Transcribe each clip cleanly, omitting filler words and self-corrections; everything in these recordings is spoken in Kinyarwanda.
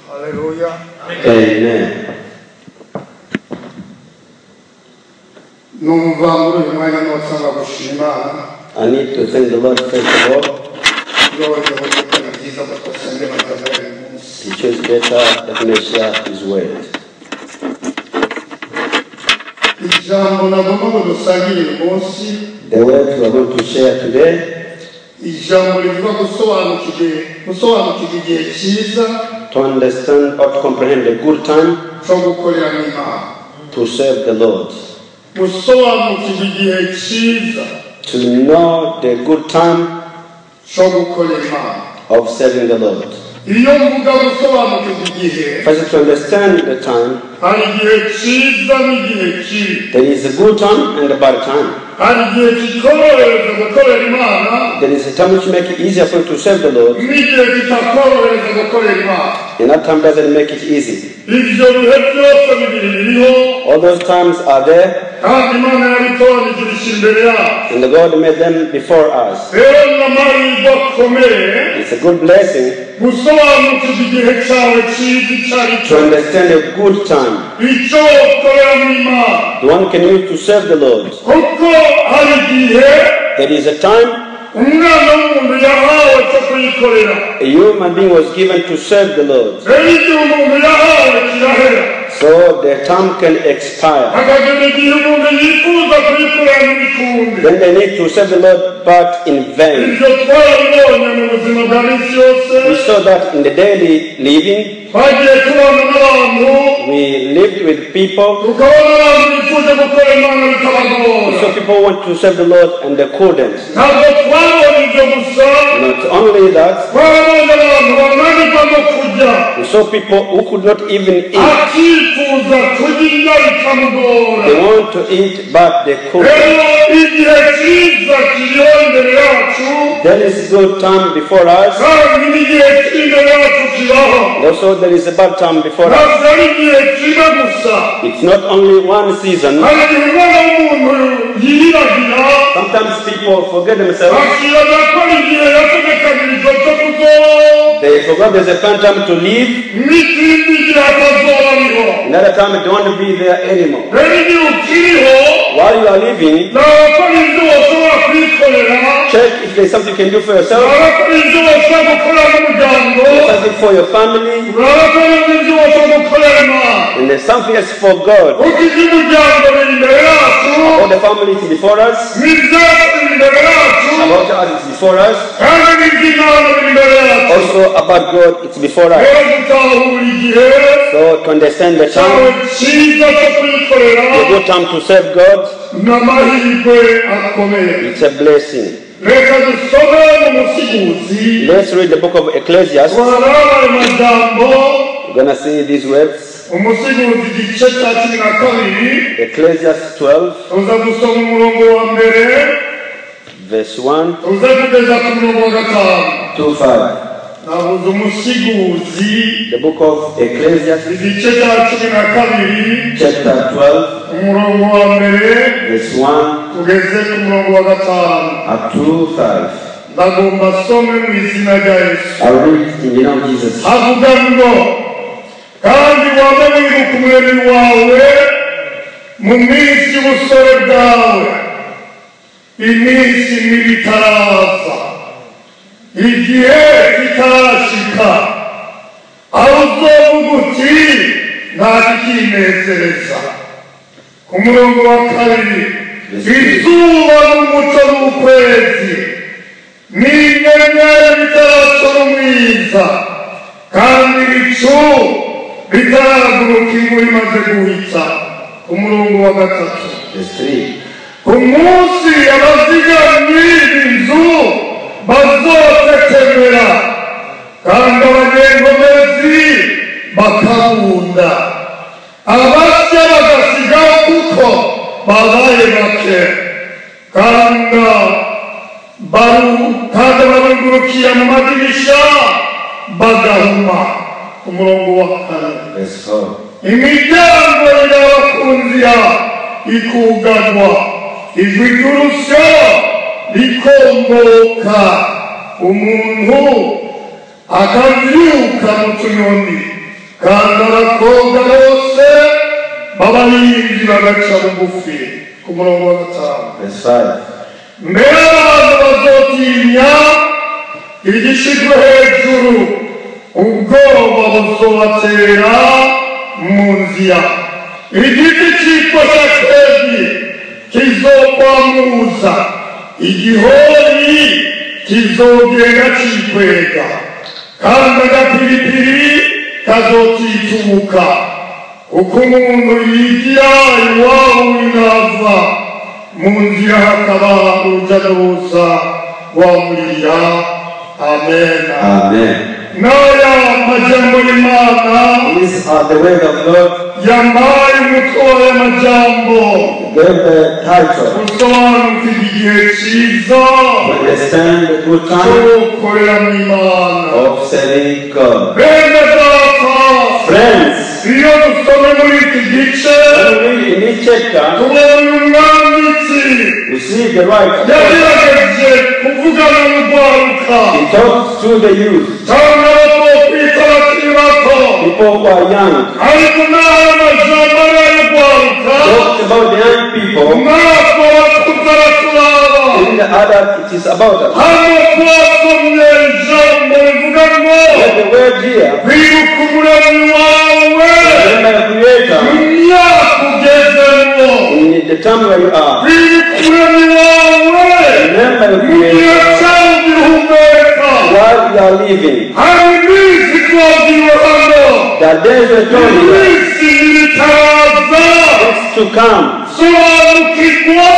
Hallelujah. Amen. I need to thank the Lord first of all. He chose better that we may share His word. The word we are going to share today to understand or to comprehend a good time to serve the Lord. To know the good time of serving the Lord. First, to understand the time, there is a good time and a bad time. There is a time which makes it easier for you to serve the Lord, and that time doesn't make it easy. All those times are there, and the God made them before us. It's a good blessing to understand a good time, the one can use to serve the Lord. There is a time a human being was given to serve the Lord, so the time can expire. Then they need to serve the Lord, but in vain. We saw that in the daily living. We lived with people. We saw people want to serve the Lord and they couldn't. Not only that, we saw people who could not even eat. They want to eat, but they couldn't. There is good time before us. Also, there is a bad time before us. It's not only one season. Sometimes people forget themselves. They forgot there's a fun time to live. Another time they don't want to be there anymore. While you are living, check if there's something you can do for yourself. There's something for your family. And there's something else for God. About the family is before us. About us it's before us. Also about God it's before us. So to understand the time, a good time to serve God, it's a blessing. Let's read the book of Ecclesiastes. We're going to see these words. Ecclesiastes 12, verse 1 to 5. The book of Ecclesiastes, chapter 12, verse 1 up to 5. I'll read in the name of Jesus. Kandi waba wibuka umuremyi wawe mu minsi y'ubusore bwawe, iminsi mibi itaraza, igihe kitarashika, aho uzovuga uti nta kikinezereza. Ku murongo wa kabiri, izuba n'umuco n'ukwezi n'inyenyeri bitaracora umwiza, kandi ibicu bitaraguruka imvura imaze guhita. Ku murongo wa gatatu, ku munsi abazigamyi b'inzu bazotetemera, kandi abanyengomezi bakabunda, abasya bagasigaho kuko babaye bake, kandi barugurukiye mu madirisha bagahuma. Ku murongo wa kane, imiryango y'abakunzira ikugarwa, ijwi ry'urusyo rikomboka, umuntu akavyuka mu tunyoni, kandi abakobwa bose b'abahinzi bagaca bugufi. Ku murongo wa 5. Verse 5. Mbere abantu bazotinya igishizwe hejuru, ubwoba buzobatera mu nzira. Igiti cyitwa shakeli kizokwamuza, igihori kizogenda cikwega, kandi agapiripiri kazotitubuka. Uko umuntu yigira iwabo w'intava, mu nzira hakaba urujya n'uruza rwamurira. Amen. Amen. N'aya majambo y'Imana, These are the word of God. Yampaye umutwe w'amajambo, Gave the title. usobanukirwa igihe cyiza Understand the good cyo time gukorera mu Imana. of serving God. Bene data, Friends, iyo dusome muri iki gice when we read in this chapter, tubona umwanditsi we see the writer. yagerageje kuvugana n'urwaruka He talks to the youth, cyangwa abakwita bakiri bato, people who are young. ariko n'aya majambo y'urwaruka Talks about the young people. ntabwo tuzaraturaba. In the adult, it is about us. hano twasomye ijambo rivuga ngo But the word here, kwibuka umuremyi wawe remember the Creator mu myaka ugezemo, in the time where you are. kwibuka umuremyi wawe Remember the mu gihe Creator cyawe ugihumeka. while you are living. hari iminsi twabwiwe hano, The days were told you iminsi itaraza. it's to come. sobanukirwa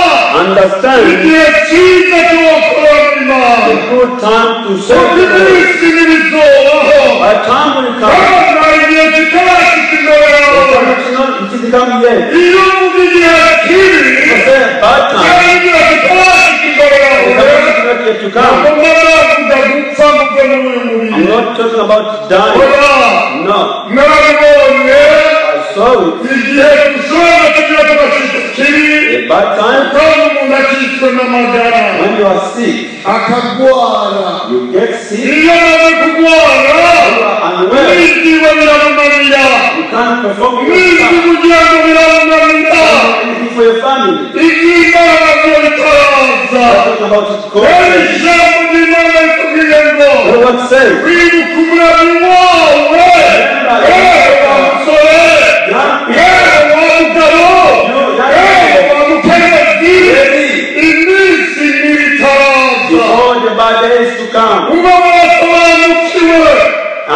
Understand igihe cyiza cyo gukorera Imana. the good time to kuko serve the Lord. iminsi ntibizobaho, A time will come. kandi hari igihe kitarashika imbere The yawe. time is not, it is come yet. iyo uvuga igihe kibi You say bad time. cyangwa igihe kitarashika imbere The yawe, time is not yet to ntabwo come. mba navuga gupfa muve muri uyu I'm mubiri. not talking about dying. oya, No. narabibonye I saw it. igihe dushobora kugira tugashika ikibi, A bad time kandi umuntu akishwe n'amagara when you are sick. akagwara. You get sick. iyo amaze kugwara, You are unwell. n'ibyiwe biramunanira, You can't perform your n'ibyo task. kugira ngo biramunanira. Anything for your family. iby'Imana byo bitaraza. I'm talking about rero God. ijambo ry'Imana ritubwiye ngo What God says. kwibuka umuremyi wawe, yewe wa musore, yewe wa mugabo, yewe wa mukenyezi, iminsi ntibitaraza. Before the bad days to come. uba warasobanukiwe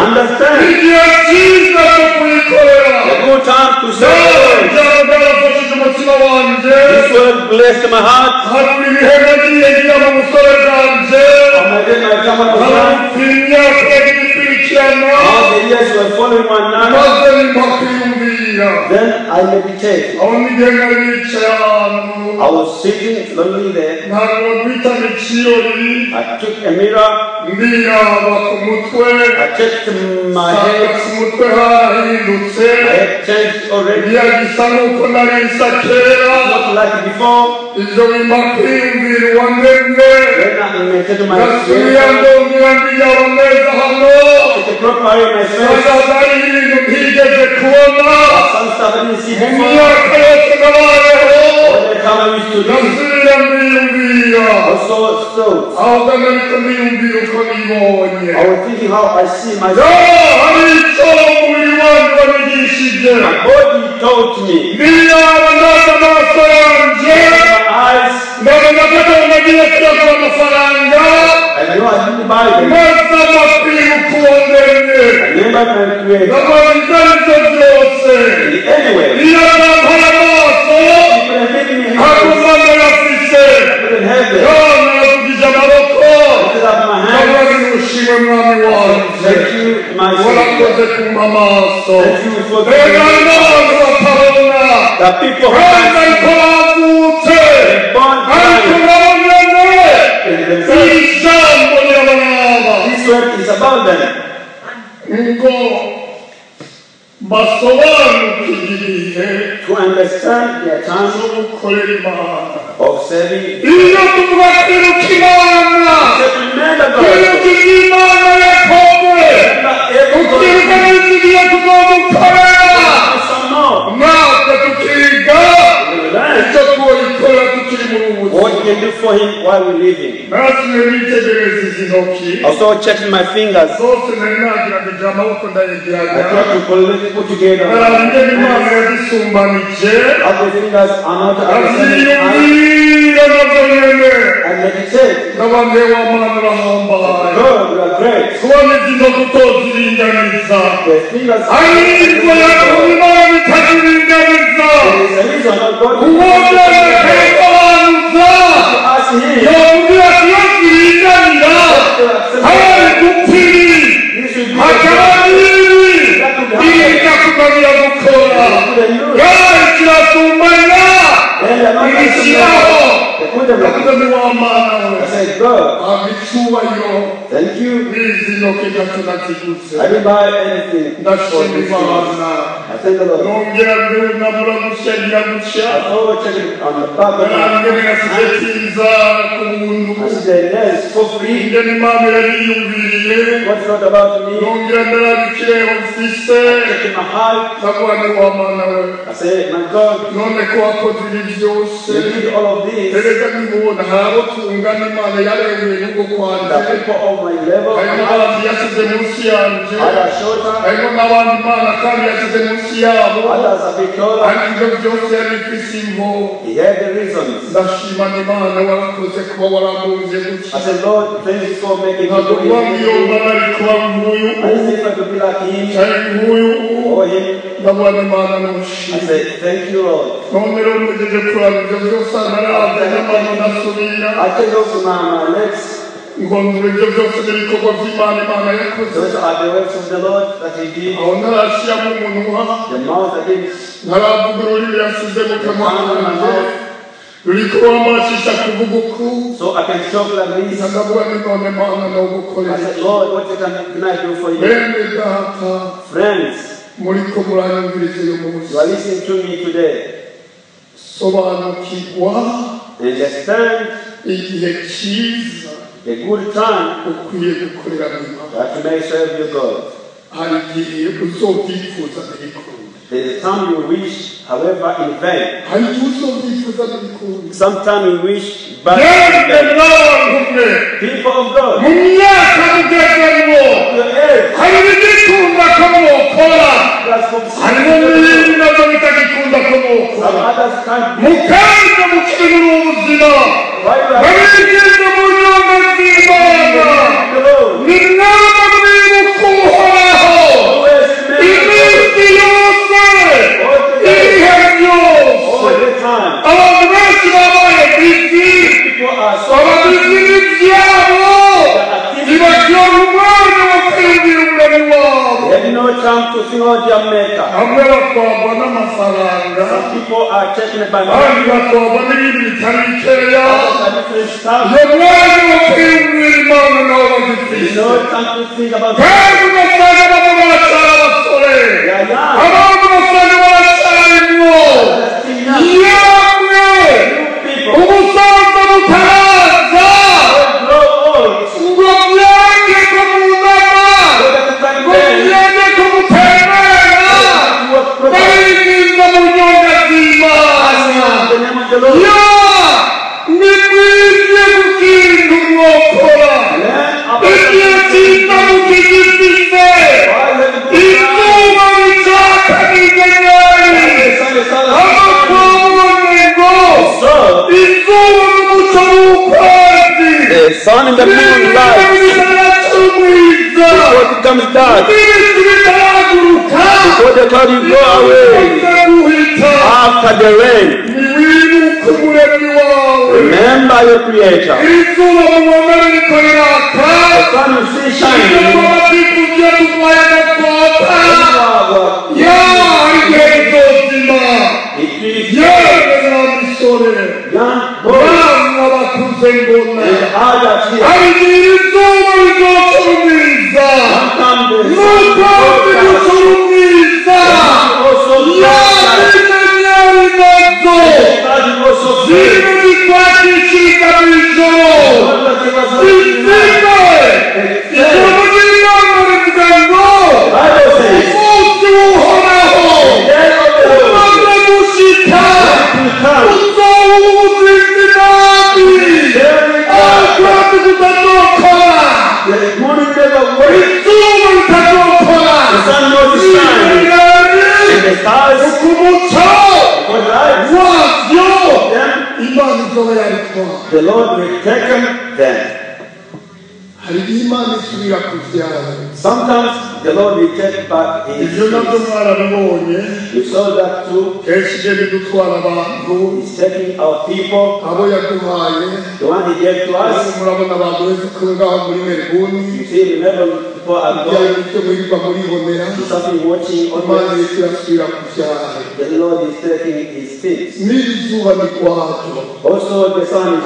Understand. igihe cyiza cyo kuyikorera. The good time to serve the Lord. byaba byarafashije umutima wanjye, This word blessed my heart. hari ibihe nagiye ngira mu busore bwanjye, On my day, my time was hari done. imyaka yagiye ikurikirana, All the years were following one another. maze nimba kwiyumvira. Then I meditate. aho n'igihe nari nicaye ahantu, I was sitting lonely there. ntabwo bita ikirori, I took a mirror. ndiraba ku mutwe, I checked my nsanga head. ku mutwe harahindutse, My head changed already. ntiyagisa nk'uko nari nsa kera. Not like before. ibyo bimpa kwiyumvira uwandemye, When I meditated my nasubiye Creator. ndongera ndiyaba neza hano, With the proper in my face. nsanga hari ibintu ntigeze kubona Some stuff I didn't see mu before. myaka yose nabayeho. All the time I used to do. nasubiye ndiyumvira, Also, ahubwo nariko ndiyumvira uko nibonye. I was thinking how I see yo, myself. hari icyo umubiri wanjye wanyigishije. My body taught me. ndiyaba ndaza amaso yanjye, My eyes. ndabona ko nagiye kuyagura amafaranga, I know I didn't buy them. maze amakwibuka uwandemye. Remember my Creator. ndabona ibyo ari byo byose. Anyway, iyo nampaye amaso, you could have given me haguma ndayafise. I couldn't have them. yo, naravugije amaboko, Lift up my hands. ndabona ushimwe mwami wanjye. Thank you, my Savior. warakoze kumpa amaso. Thank you for rero giving me n'abantu batabona, the people who kandi are ariko bavutse, born ariko blind. babonye Themselves. ijambo rirabaraba. This word is about them. ngo basobanukirwe igihe To understand their time cyo gukorera Imana. of serving. iyo tuvuga kwiruka Imana, Remember God. kwiruka Imana yakoze, Remember every ukiruka God. n'igihe tuzomukorera for him while we're living. Also checking my fingers. I try to put together. Our fingers are not at the same time. And meditate. God, you are great. The fingers are thank you. I didn't buy anything. I thank the Lord. I saw checking on the back of my hand. I said, yes, for free. What's not about me? Checking my heart. I said, my God, you did all of this. The people of my level, other shorter, others a bit taller. He had the reasons. I said, Lord, thank you for making me do it. I said, if I could be like him or him, I said, thank you, Lord. I take off my legs. Those are the works of the Lord that He did. The mouth that did. The tongue and my mouth. So I can talk like this. I said, Lord, what can I do for you? Friends, you are listening to me today. Understand the good time that you may serve your God. There is a time you wish, however, in vain. Sometimes you wish, but in vain. People of God, some others can't be. To sing out their maker. Some people are taken by money. Different stuff. You know, time to think about it. The sun and the moon light before it comes dark, before the cloud you go away, after the rain. Remember your Creator. The sun you see shining. the Lord will take them. Sometimes the Lord will take back his peace. You saw that too. He's taking our people, the one he gave to us. You see, remember people are going to something watching on the Lord is taking his peace. Also the sun is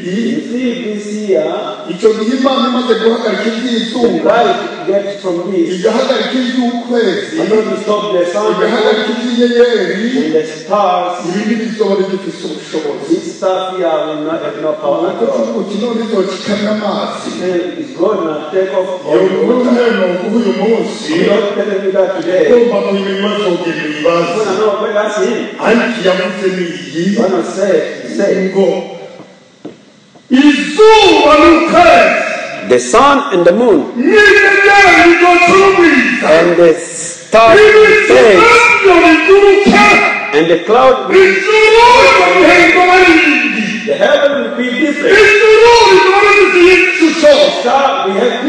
you see this year, the light gets from this. And then we stop the sun and the stars. This stuff here will not have no power at all. It's going to take off all the water. We're not telling you that today. You want to know where that's him? You want to say. The sun and the moon and the stars fade and the cloud will the heaven will be different. Star we have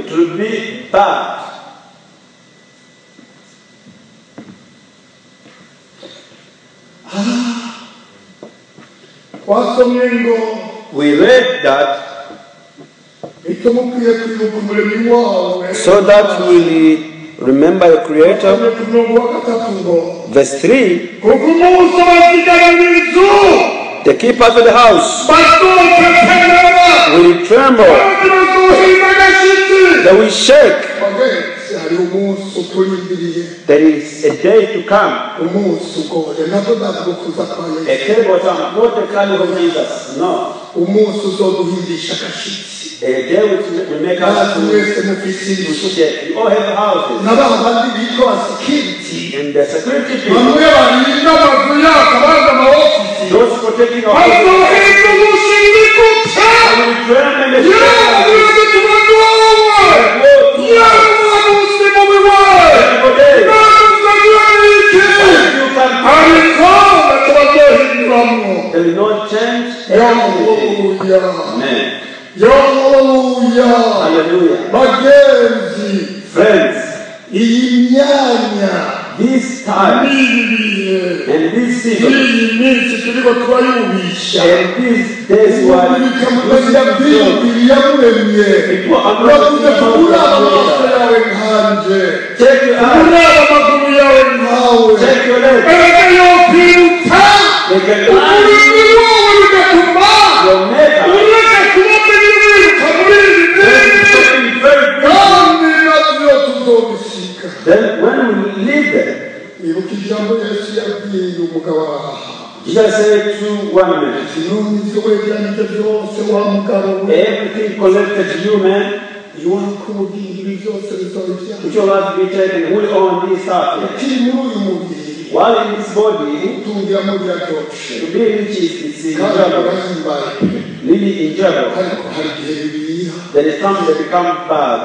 it will be bad. We read that so that we remember the Creator. Verse 3, the keepers of the house will tremble, they will shake. There is a day to come, a terrible time, not the coming of Jesus, no. A day which will make us to shake. We all have houses. And the security people, those protecting our houses, there will not change. Amen. Hallelujah. Friends, this time and this season and these days were people are not check your eyes, check your legs, they can your maker. Then when we leave them, Jesus said to one man, everything connected to you, man, which will have to be taken, who will own this stuff? While in this body, to be rich is in trouble, really in trouble. There is something that becomes bad.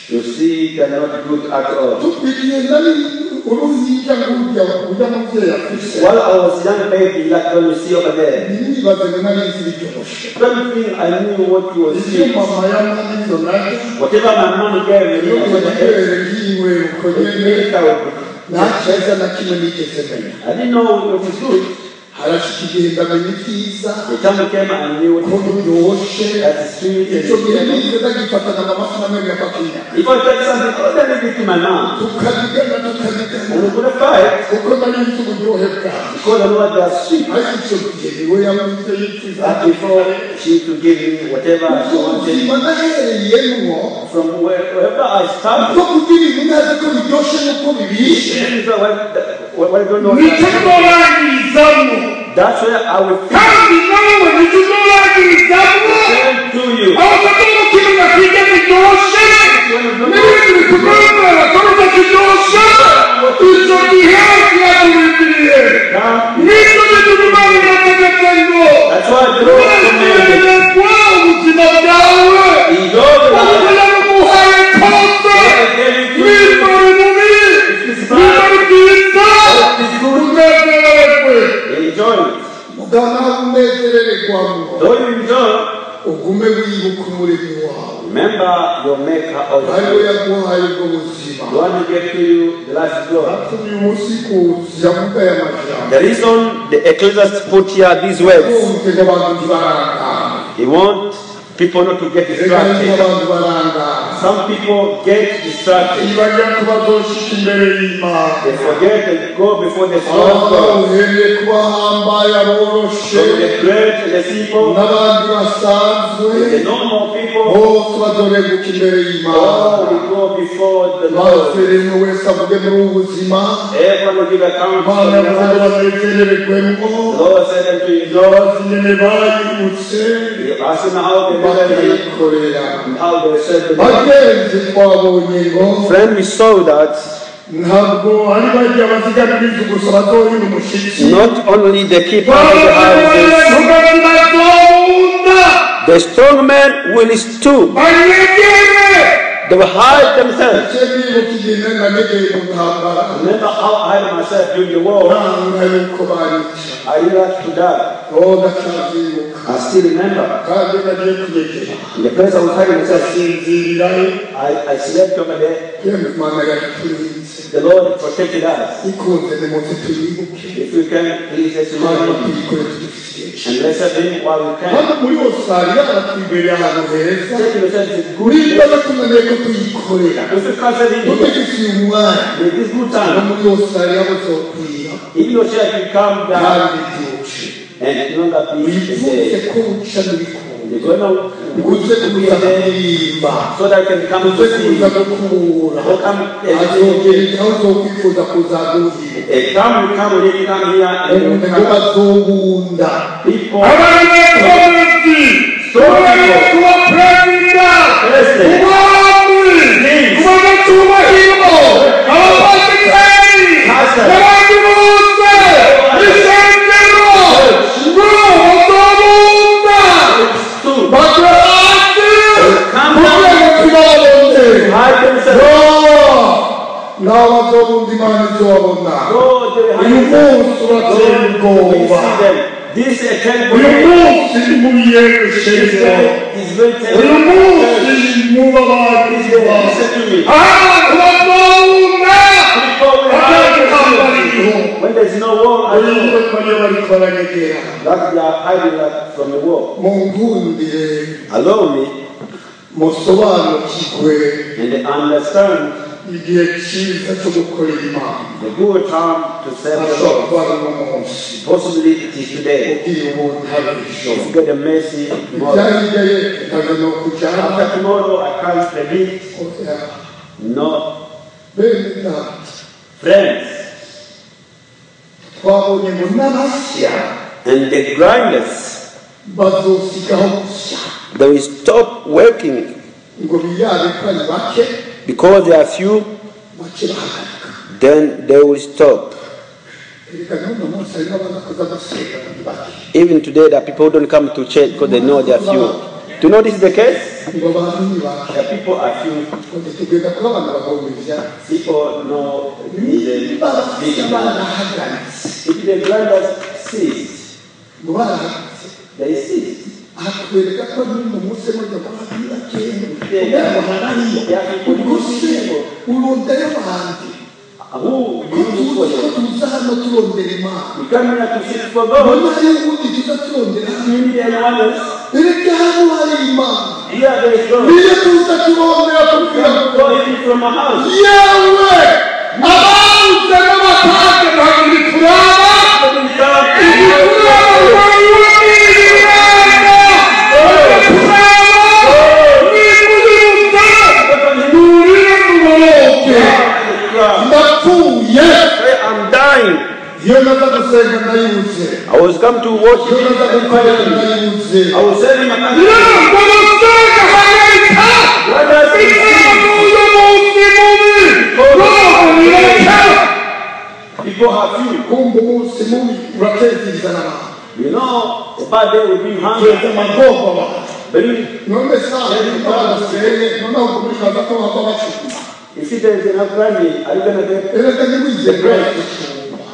You see, they are not good at all. While I was young baby, like when you see over there, everything I knew what you were seeing. Whatever my mom gave me, I didn't know it was good. The time came and knew what that is sweet and if I take something, oh, then I give to my mom. And we could have fight because I know they are sweet. But before she could give me whatever she wanted from wherever I started. What I don't know. That's where I will feel to you. Remember your maker always. The one who gave to you the last glory. The reason the Ecclesiastes put here these words, he wants people not to get distracted. Some people get distracted. They forget and go before the throne of God. So the great and the simple, the normal people, all will go before the Lord. Everyone will give account for the Lord said unto his Lord, he asked him how they and how they serve the Lord. Friend, we saw that not only the keeper of the houses, the strong man will stoop. They will hide themselves. Remember how I hid myself during the war? I used to die. I still remember. In the place I was hiding myself, I slept over there. The Lord protected us. If we can, please let's remember and let's have him while we can. If you can't in this good time, even your church will come down and not that be they're going to be there so that can come to see. Come here and people. This is very when there's no war, that they are hiding from the war. Allow me and they understand the good time to serve the Lord. Possibly it is today. If you get a mercy tomorrow. After tomorrow I can't predict. No. Friends. And the grinders, they will stop working because they are few. Then they will stop. Even today, there are people who don't come to church because they know they are few. Do you know this is the case? The people are few. People know the big man. If the grinders cease, they cease. Who you look for? You come here to seek for God. You need anyone else? Here there is God. God is from a house. I'm dying. I was come to watch him. I was saying, people have few. You know, a bad day will be hungry. If there is enough brandy, are you going to get the bread?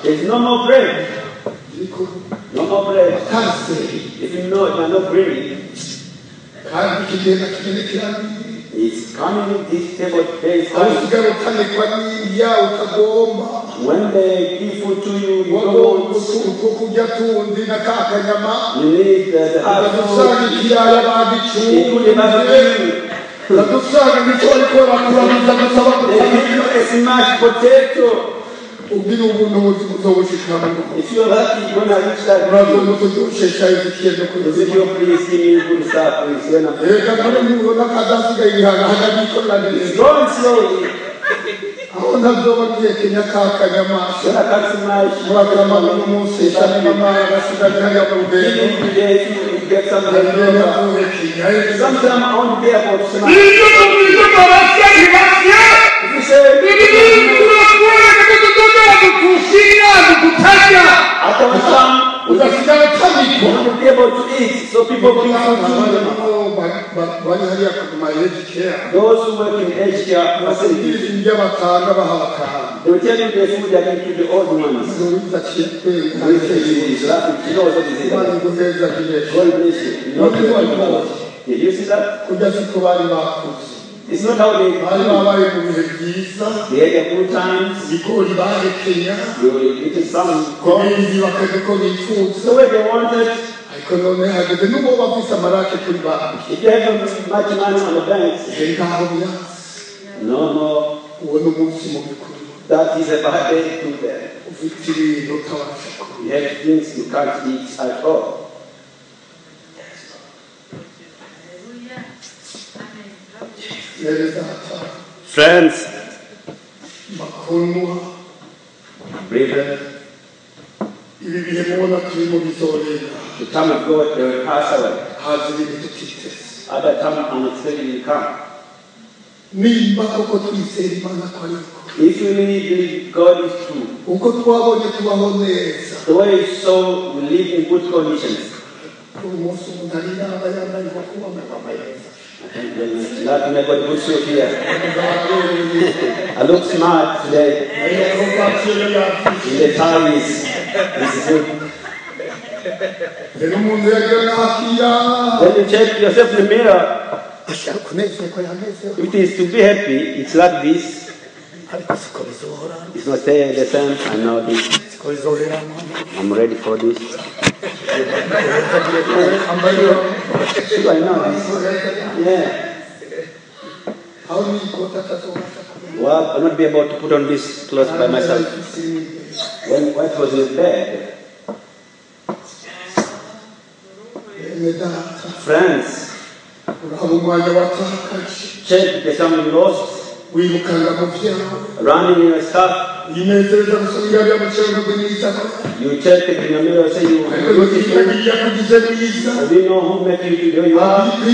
There is no more bread. No more bread. If you know you are not bringing, It's coming, this table day is coming. When they give food to you, you don't you need the hard food. They give you a smashed potato. If you are lucky, when I reach that video, please give me good stuff, please. It's going slowly. When I come to get something. Sometimes I won't be able to smile. If you say, after we come, we won't be able to eat, so people bring food to them. Those who work in aged care facilities, they will tell you the food they give to the old ones. God bless you. Did you see that? It's not how they had a good times. You eating some corn. The way they wanted. If you have much money on the bank, no more. That is a bad day to them. You have things you can't eat at all. Friends, brethren, the time of God they will pass away. Other time unexpectedly will come. If you really believe God is true, the way you saw we live in good conditions. Not make a good show here. I look smart today. In the ties. This is good. When you check yourself in the mirror, if it is to be happy, it's like this. It's not staying the same. I know this. I'm ready for this. I know this. Yeah. Well, I'll not be able to put on this clothes by myself. When wife was in bed. Friends, check the time you lost. Running in your stuff. You check it in the mirror, say you know who made you to do you are. If you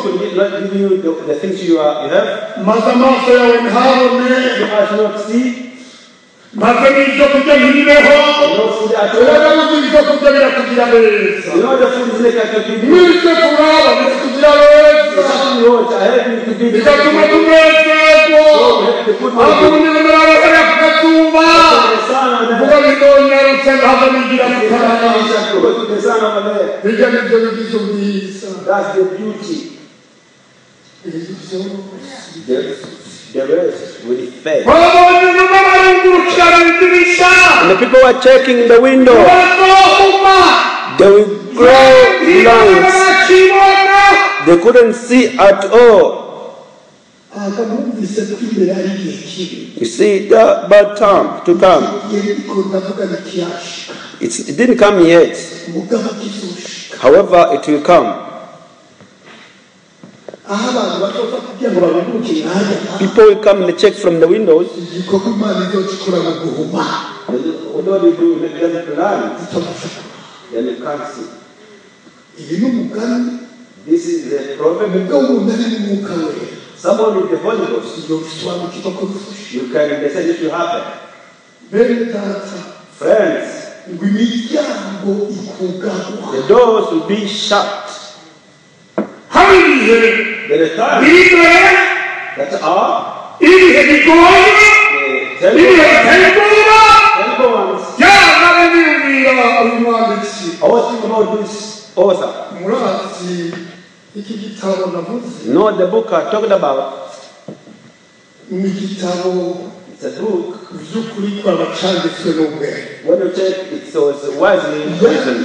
could not give you the things you have, you must not see. You know the food is like a that's the beauty. The rest will fade. And the people are checking the window. They will grow lungs. They couldn't see at all. You see, that bad time to come. It didn't come yet. However, it will come. People will come and check from the windows. Although they do the plan, then you can't see. This is the problem. Someone with the Holy Ghost, you can decide it to happen. Friends, the doors will be shut. There is time that are I was thinking about this author. No, the book I talked about. It's a book. When you check, it was wisely written.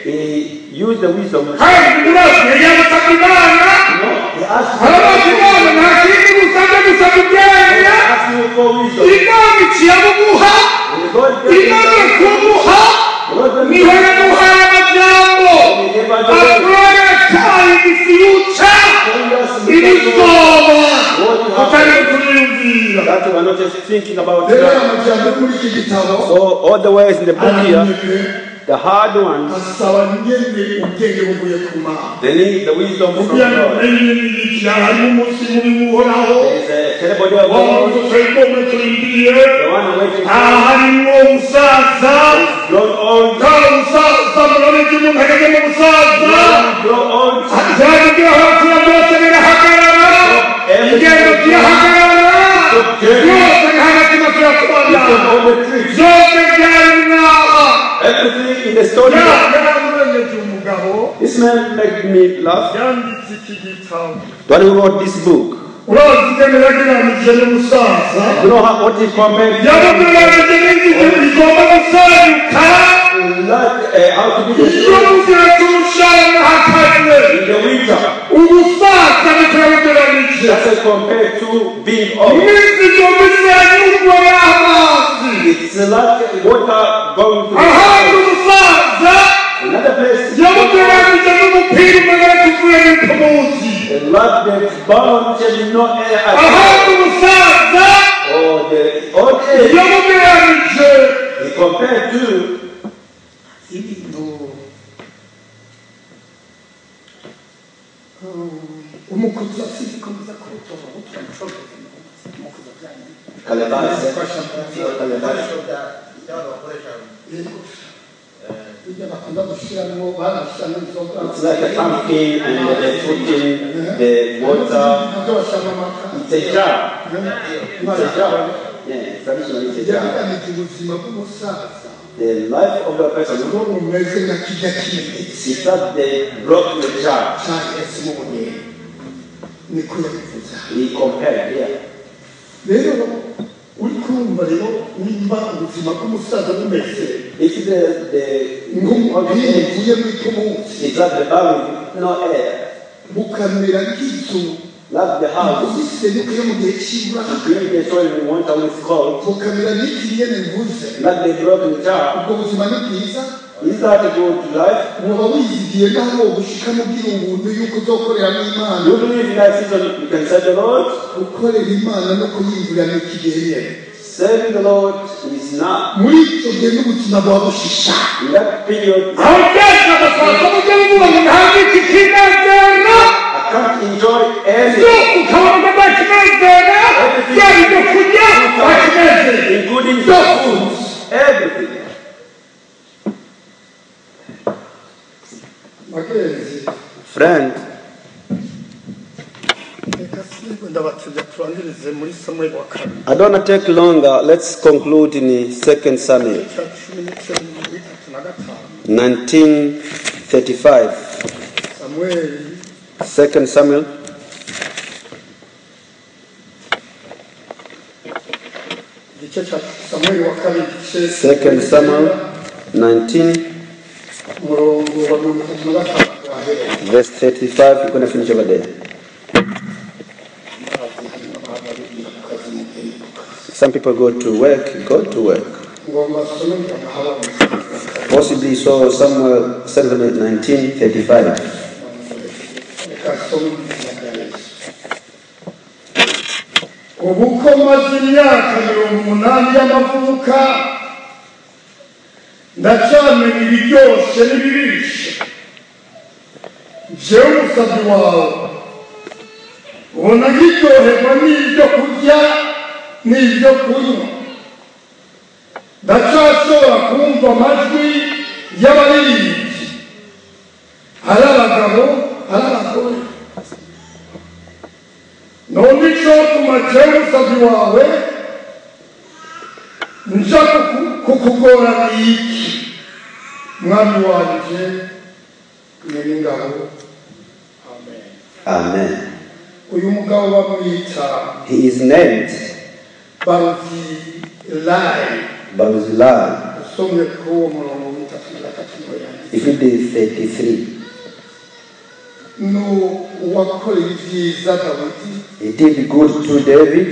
He used the wisdom. No, he asked you for wisdom. That we are not just thinking about. So all the ways in the book here, the hard ones, they need the wisdom from God. There is a terrible day of God. The one waiting for grown old. Everything in the story. This man made me laugh. The one who wrote this book. You know what he compared to? How to be in the winter. That's compared to being old. It's like water going to another place. Like the bound shall no air at all. The old age he compared to It's like a pumpkin and they put in the water. It's a jar. It's a jar. Yeah, traditionally it's a jar. The life of the person is that they broke the jar. He compared here. If the it's like the barrel, no air. Like the house. During the soil in winter when it's cold. Like the broken jar. Is that a good life? You believe in that season you can serve the Lord? Serving the Lord is not. In that period, I can't enjoy everything, including the food, everything. Friend, I don't want to take longer. Let's conclude in 2 Samuel 19:35. 2 Samuel 19 verse 35, you're going to finish over there. Some people go to work. Possibly so somewhere 19:35. ndacyamenya ibiryoshe n'ibirishe jewe umusabyi wawe ubona ngiryoherwa n'ibyo kurya n'ibyo kunywa ndacyashobora kumva amajwi y'abaririmbyi ari abagabo ari abagore none icotuma jewe umusabyi wawe nja kukugora iki mwami wanje nyir'ingabo. Amen. Amen. Uyu mugabo bamwita He is named Barzillai. Barzillai. Usomye kuri uwo murongo w'itatu na gatatu yanditse. If it is 33, no wakoreye ibyiza Dawidi he did good to David,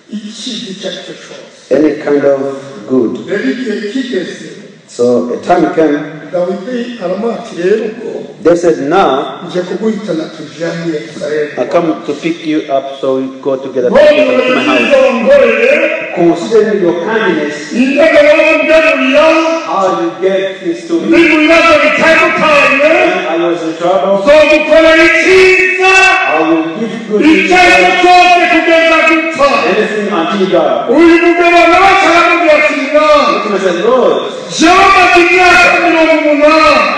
ikintu icyo ari cyo cyose. any kind of good. Rero igihe kigeze So a time came, Dawidi aramwati rero ubwo they said, now nje kuguhitana tujyane Yerusalemu. I come to pick you up so we go together to None my house. wongoreye Considering your kindness, indege y'umujyanuriya how you gave this to ndi me. mu bibazo bitandukanye When I was in trouble, zo gukorera icyiza I will give good icyo ari cyo to cyose kugeza gupfa. anything until you die. uyu mugabo nawe aramubwira ati mwana I said, Lord, jewe maze imyaka 80.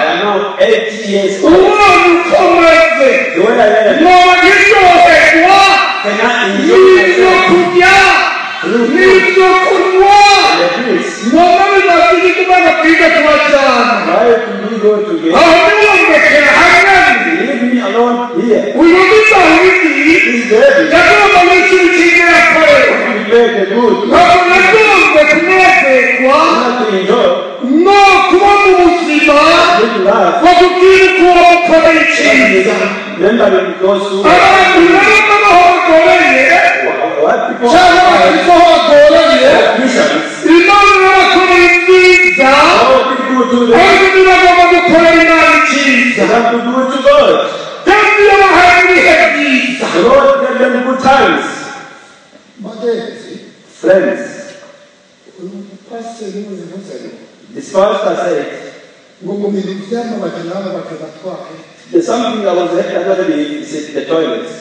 I am now 80 years old. ubonye uko meze The way I am, noba ngishoherwa can I n'ibyo enjoy kurya n'ibyo kunywa the grace? noba bizafite kubana kwiga tubajyana Why do we go together? aho niwongekera hamwe Leave me alone here. uyu mudawidi This David, yagomba n'ikintu cyiza yakorewe we play the good. ntabwo yagombye kunezerwa Not to enjoy. no kuba mu buzima Live life. bakubwira uko wakoreye icyiza Remembering those who abantu rero n'aho bagoreye what people cyangwa are bafite aho bagoreye missions. imana yabakoreye ibyiza All people do that. kandi ntibagomba gukorera imana icyiza They have to do it to God. kandi yabahaye ibihe byiza The Lord gave them good times. bagenzi Friends, uyu mupasiteri w'ubuvuzi this pastor said, ngo mu bintu by'amabaga n'amabaga batwaye there's something that was another day, he said, the toilets.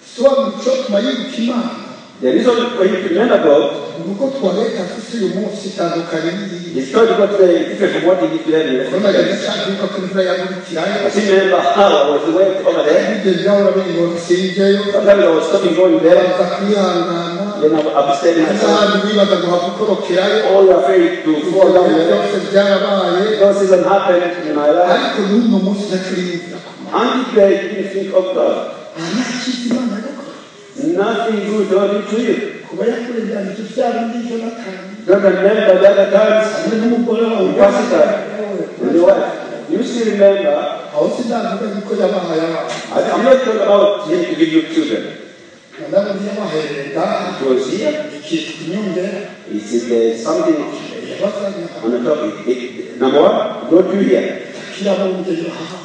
sobanura icyo tuma yibuka imana The reason for him to remember God ni uko tuwareka afite uyu munsi itandukanye n'iyi is God got very different from what he did to them. urabona yashaka ko imvura yagurikirayo I still remember how I was away over there. bigeze aho urabona sinjyeyo Sometimes I was stopping going there. baza kwihangana Then I was telling myself, n'ahandi wibaza ngo hagukorokerayo all you're afraid to fall down ibyo there. byose byarabaye Those things happened in my life. ariko n'uno munsi ntaturiyumvira ku mana Until I didn't think of God. nta cyiza imana gukora Nothing good happened to you. kuba yakurenganije bya bindi jonatani Don't remember the other times hamwe n'umugore wawe Pastor, with your wife. You still remember? aho sinavuga yuko yabahaye abana I'm not talking about him to give you children. ndabona yabahereye ngaha It was here. ikitwa inyongera It is there's something yabazanye on the top. Number one, go to here. kirabongeye aha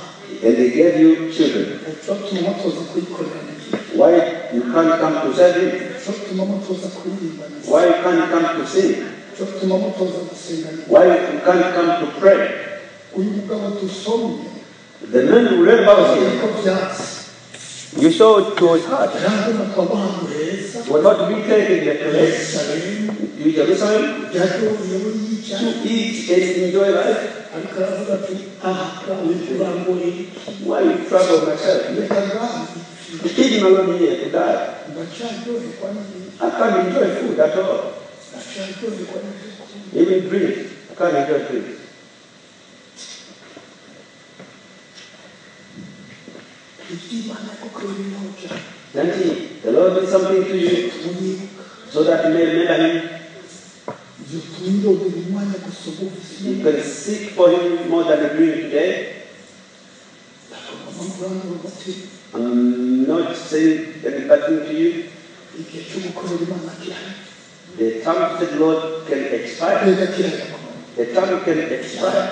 And they gave you children. icyo tuma mutoza kuyikorera neza Why you can't come to serve him? icyo tuma mutoza kuririmba neza Why you can't come to sing? icyo tuma mutoza gusenga neza Why you can't come to pray? uyu mugabo dusomye The man who read about him, ko byatsi you saw it to his heart. kandi bakaba ahantu heza Was not to be taken the place yerusalemu to Jerusalem byaryoheye muri yica to eat and enjoy life. ariko aravuga ati aha urangoye Why you trouble myself? reka ngambi Leave him alone here to die. ndacyaryoherwa n'ibintu I can't enjoy food at all. ndacyaryoherwa n'ibintu Even drink. I can't enjoy drink. iby'imana kuko bimwoja Don't he? The Lord did something to you muribuka so that you may remember him. byotuma indogera umwanya gusoma You ubuzima can seek for him more than you do today. amafaranga bati I'm not saying any bad thing to you. igihe cyo gukorera imana kirahari The time to the Lord can expire. mbega kirahari The time can expire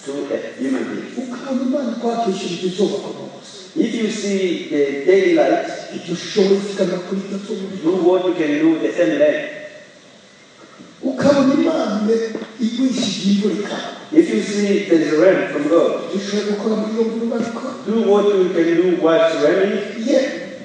to a human being. ukabona imana kwakishije izuba ku munsi If you see the daylight, igihe ushoboye kugana kuri iryo zuba do what you can do the same day. ukabona imana igwishije imvura ikaba If you see there is rain from God, dushoboye gukora muri iyo mvura babikora do what you can do while it's raining. ye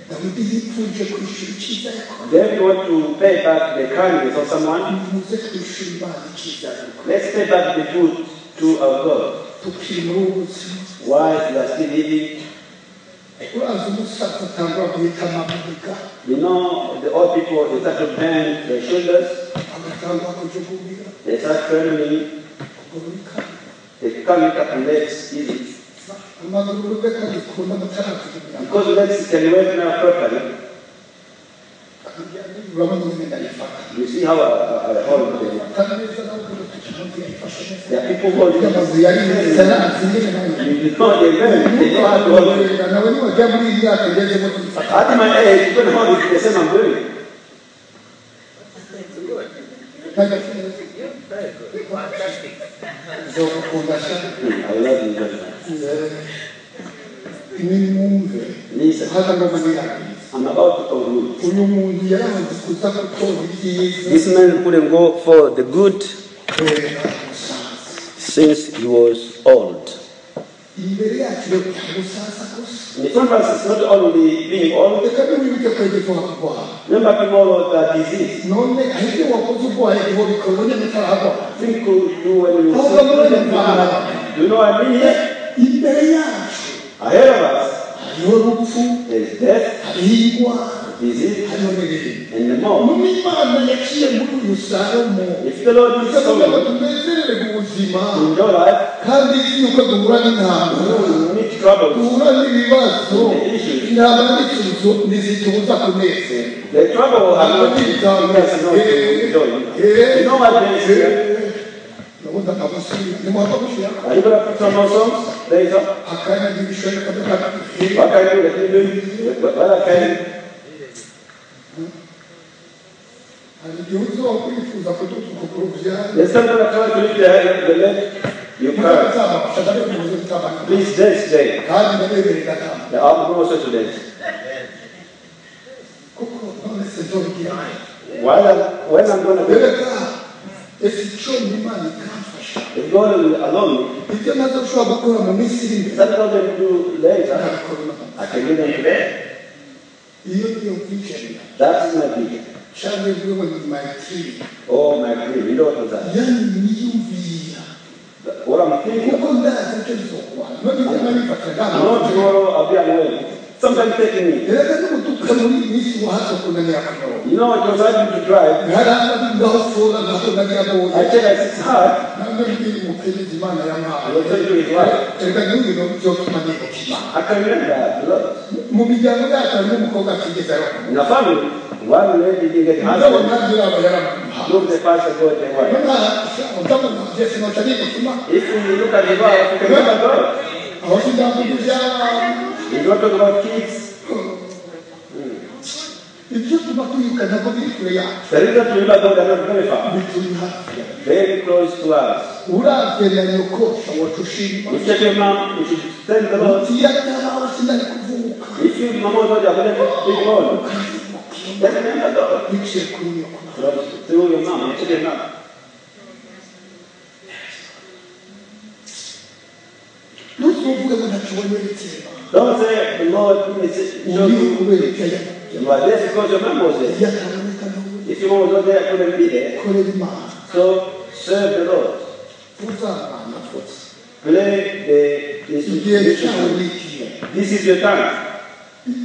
dawidi yipfuje kwishyura icyiza yakora Then you want to pay back the kindness of someone. muze twishyura imana icyiza yakora Let's pay back the good to our God. tukiri muri ubu buzima While we are still living, uraza umusaza atangwa guhita amabuga you know, the old people, they start to bend their shoulders, agatangwa kujugumira they start trembling, kugororika They can't make up legs easy. Because legs can work now properly. You see how I hold them. There are people who you know how to hold it. At my age, you can hold it the same I'm doing. I love you very much. Listen, I'm about to conclude. This man couldn't go for the good since he was old. In front of us, it's not only being old. Remember tomorrow the disease. Think you when you see. Do you know what I mean here? Ahead of us, there's death, disease, and the more. If the Lord is so in your life, you need troubles, issues. The trouble are not you know what they say? Are you going to put some more songs later? What can I do? What can I There's something I try to leave the leg. You can't. Please stay. The album also to dance. When I'm going to do if God will allow me, that's what they do later. I can do them today. That's my vision. Oh, my dream. You know what was that? What I'm thinking about. Not tomorrow, I'll be unwell. Sometimes taking me. You know, it was hard to drive. I tell us it's hard. I will tell you it's right. I can remember that a lot. In the family, one lady didn't get husband. Look the pastor God and wife. If we look at the wife, we can remember God. You don't talk about kids. The reason to remember God are not very far. Very close to us. If you take your mom, you should thank the Lord. If you mama God are very big God, then remember God. Through your mom, you take your mom. Don't say the Lord is you are there because your mom was there. If your mom was not there, I couldn't be there. So serve the Lord. Play the instrument. This is your time. You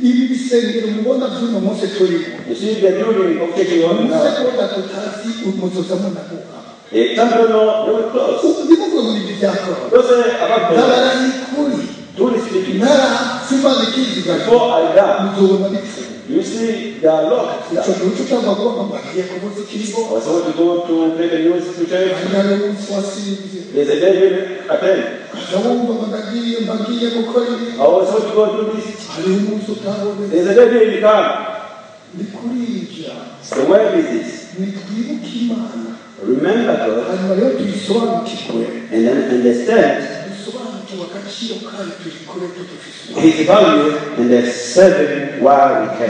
see the building of taking on now. Some don't know, they will close. Don't say about God. Truly speaking, before I die, you see, they are locked. I was supposed to go to play the music to church. There's a day when I attend. I was supposed to go to this. There's a day when you come. So where is this? Remember God and then understand His value and the serving while we can.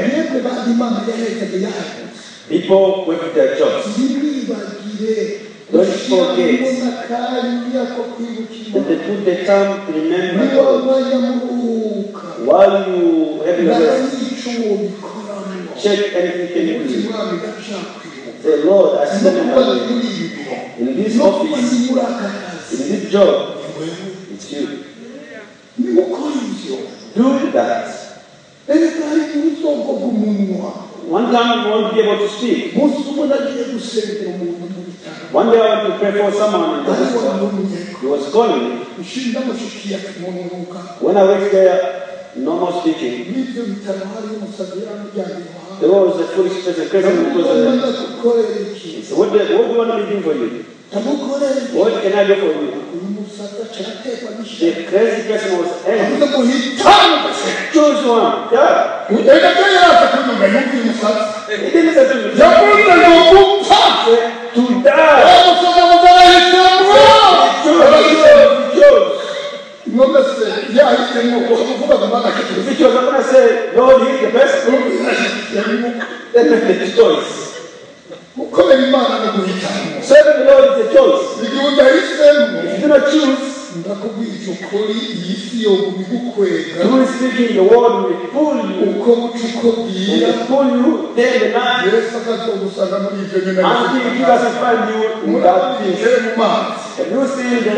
People with their jobs. Don't forget that they put the time to remember God. While you have your rest, check anything you do. Say, Lord, I stand in this office, in this job, it's you. Do that. One time you won't be able to speak. One day I went to pray for someone in the hospital. He was calling me. When I went there, no more speaking. There was a foolish person. He said, what do you want me to do for you? What can I do for you? The crazy person was angry. Choose one. Yeah. He didn't say to me. To die. Choose. If it was not going to say, Lord, he's the best, then make the choice. Serving the Lord is a choice. If you do not choose, through speaking, the word will pull you. And will pull you day and night. Until He doesn't find you in that peace. And you see the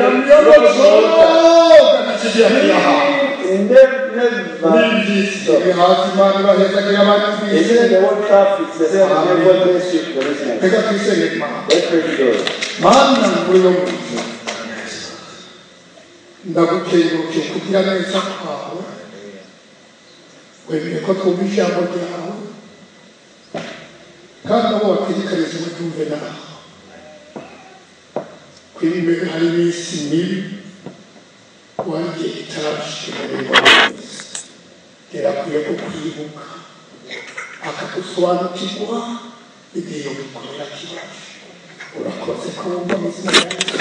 ndagukengurukye kugira neza kwawe wemeye ko twumva ijambo ryawe kandi abo wategekanyije babyumve nawe kuri imbere hari iminsi mibi wagiye itarashimira yarakwiye kukwibuka akagusobanukirwa igihe yo gukorera kibazo urakoze ko wumva amazina yawe